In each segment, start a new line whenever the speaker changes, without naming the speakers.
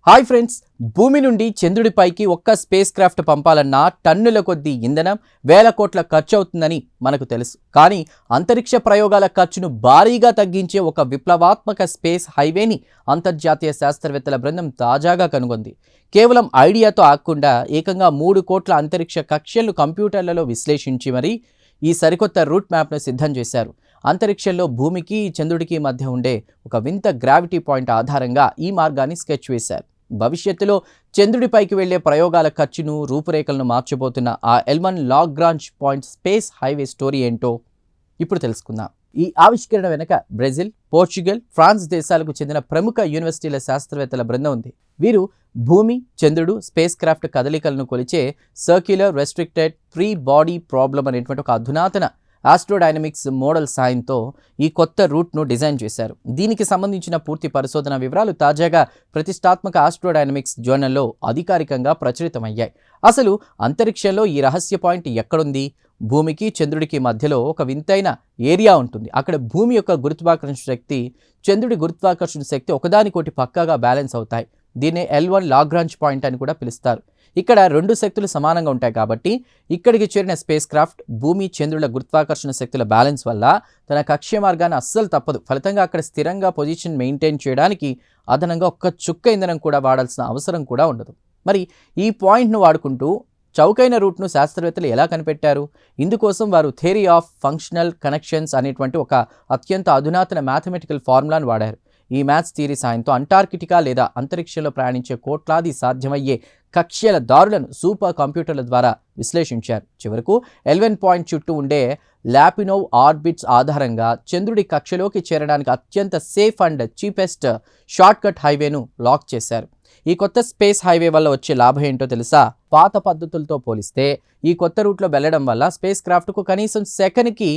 Hi friends, భూమి నుండి చంద్రుడిపైకి ఒక్క స్పేస్ క్రాఫ్ట్ పంపాలన్నా టన్నుల కొద్దీ ఇంధనం, వేల కోట్ల ఖర్చు అవుతుందని మనకు తెలుసు. కానీ అంతరిక్ష ప్రయోగాల ఖర్చును భారీగా తగ్గించే ఒక విప్లవాత్మక స్పేస్ హైవేని అంతర్జాతీయ శాస్త్రవేత్తల బృందం తాజాగా కనుగొంది. కేవలం ఐడియాతో ఆగకుండా ఏకంగా 3 కోట్ల అంతరిక్ష కక్ష్యలను కంప్యూటర్లలో విశ్లేషించి మరీ ఈ సరికొత్త రూట్ మ్యాప్ను సిద్ధం చేశారు. అంతరిక్షంలో భూమికి చంద్రుడికి మధ్య ఉండే ఒక వింత గ్రావిటీ పాయింట్ ఆధారంగా ఈ మార్గాన్ని స్కెచ్ వేశారు. భవిష్యత్తులో చంద్రుడిపైకి వెళ్లే ప్రయోగాల ఖర్చును, రూపురేఖలను మార్చబోతున్న ఆ L one Lagrange point space highway story ఏంటో ఇప్పుడు తెలుసుకుందాం. ఈ ఆవిష్కరణ వెనుక బ్రెజిల్, పోర్చుగల్, ఫ్రాన్స్ దేశాలకు చెందిన ప్రముఖ యూనివర్సిటీల శాస్త్రవేత్తల బృందం ఉంది. వీరు భూమి, చంద్రుడు, స్పేస్ క్రాఫ్ట్ కదలికలను కొలిచే సర్క్యులర్ రెస్ట్రిక్టెడ్ 3 బాడీ ప్రాబ్లం అనేటువంటి ఒక అధునాతన ఆస్ట్రోడైనమిక్స్ మోడల్ సాయంతో ఈ కొత్త రూట్ను డిజైన్ చేశారు. దీనికి సంబంధించిన పూర్తి పరిశోధన వివరాలు తాజాగా ప్రతిష్టాత్మక ఆస్ట్రోడైనమిక్స్ జర్నల్లో అధికారికంగా ప్రచురితమయ్యాయి. అసలు అంతరిక్షంలో ఈ రహస్య పాయింట్ ఎక్కడుంది? భూమికి చంద్రుడికి మధ్యలో ఒక వింతైన ఏరియా ఉంటుంది. అక్కడ భూమి యొక్క గురుత్వాకర్షణ శక్తి, చంద్రుడి గురుత్వాకర్షణ శక్తి ఒకదానికోటి పక్కాగా బ్యాలెన్స్ అవుతాయి. దీన్నే ఎల్1 లాగ్రాంజ్ పాయింట్ అని కూడా పిలుస్తారు. ఇక్కడ 2 శక్తులు సమానంగా ఉంటాయి కాబట్టి ఇక్కడికి చేరిన స్పేస్ క్రాఫ్ట్ భూమి, చంద్రుల గురుత్వాకర్షణ శక్తుల బ్యాలెన్స్ వల్ల తన కక్ష్య మార్గాన్ని అస్సలు తప్పదు. ఫలితంగా అక్కడ స్థిరంగా పొజిషన్ మెయింటైన్ చేయడానికి అదనంగా ఒక్క చుక్క ఇంధనం కూడా వాడాల్సిన అవసరం కూడా ఉండదు. మరి ఈ పాయింట్ను వాడుకుంటూ చౌకైన రూట్ను శాస్త్రవేత్తలు ఎలా కనిపెట్టారు? ఇందుకోసం వారు థియరీ ఆఫ్ ఫంక్షనల్ కనెక్షన్స్ అనేటువంటి ఒక అత్యంత అధునాతన మ్యాథమెటికల్ ఫార్ములాను వాడారు. ఈ మ్యాథ్స్ థియరీ సాయంతో అంటార్కిటికా లేదా అంతరిక్షంలో ప్రయాణించే కోట్లాది సాధ్యమయ్యే కక్ష్యల దారులను సూపర్ కంప్యూటర్ల ద్వారా విశ్లేషించారు. చివరకు ఎల్1 పాయింట్ చుట్టూ ఉండే లాపినోవ్ ఆర్బిట్స్ ఆధారంగా చంద్రుడి కక్షలోకి చేరడానికి అత్యంత సేఫ్ అండ్ చీపెస్ట్ షార్ట్కట్ హైవేను లాక్ చేశారు. ఈ కొత్త స్పేస్ హైవే వల్ల వచ్చే లాభం ఏంటో తెలుసా? పాత పద్ధతులతో పోలిస్తే ఈ కొత్త రూట్లో వెళ్లడం వల్ల స్పేస్ క్రాఫ్ట్కు కనీసం సెకనుకి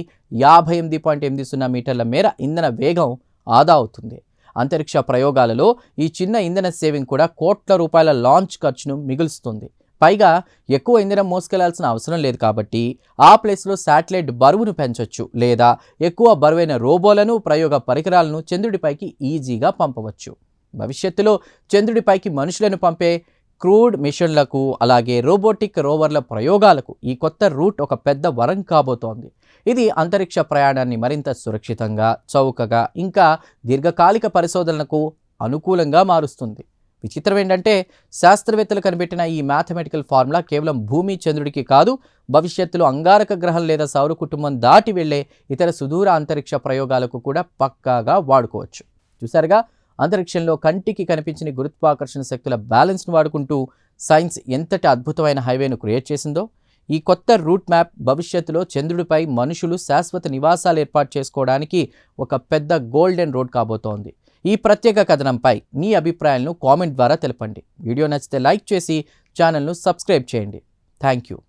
58.80 మీటర్ల మేర ఇంధన వేగం ఆదా అవుతుంది. అంతరిక్ష ప్రయోగాలలో ఈ చిన్న ఇంధన సేవింగ్ కూడా కోట్ల రూపాయల లాంచ్ ఖర్చును మిగులుస్తుంది. పైగా ఎక్కువ ఇంధనం మోసుకెళ్లాల్సిన అవసరం లేదు కాబట్టి ఆ ప్లేస్లో శాటిలైట్ బరువును పెంచవచ్చు, లేదా ఎక్కువ బరువైన రోబోలను, ప్రయోగ పరికరాలను చంద్రుడిపైకి ఈజీగా పంపవచ్చు. భవిష్యత్తులో చంద్రుడిపైకి మనుషులను పంపే క్రూడ్ మిషన్లకు, అలాగే రోబోటిక్ రోవర్ల ప్రయోగాలకు ఈ కొత్త రూట్ ఒక పెద్ద వరం కాబోతోంది. ఇది అంతరిక్ష ప్రయాణాన్ని మరింత సురక్షితంగా, చౌకగా, ఇంకా దీర్ఘకాలిక పరిశోధనలకు అనుకూలంగా మారుస్తుంది. విచిత్రం ఏంటంటే శాస్త్రవేత్తలు కనిపెట్టిన ఈ మ్యాథమెటికల్ ఫార్ములా కేవలం భూమి, చంద్రుడికి కాదు, భవిష్యత్తులో అంగారక గ్రహం లేదా సౌర కుటుంబం దాటి వెళ్లే ఇతర సుదూర అంతరిక్ష ప్రయోగాలకు కూడా పక్కాగా వాడుకోవచ్చు. చూసారుగా, అంతరిక్షంలో కంటికి కనిపించిన గురుత్వాకర్షణ శక్తుల బ్యాలెన్స్ను వాడుకుంటూ సైన్స్ ఎంతటి అద్భుతమైన హైవేను క్రియేట్ చేసిందో. ఈ కొత్త రూట్ మ్యాప్ భవిష్యత్తులో చంద్రుడిపై మనుషులు శాశ్వత నివాసాలు ఏర్పాటు చేసుకోవడానికి ఒక పెద్ద గోల్డెన్ రోడ్ కాబోతోంది. ఈ ప్రత్యేక కథనంపై మీ అభిప్రాయాలను కామెంట్ ద్వారా తెలపండి. వీడియో నచ్చితే లైక్ చేసి ఛానల్ను సబ్స్క్రైబ్ చేయండి. Thank you.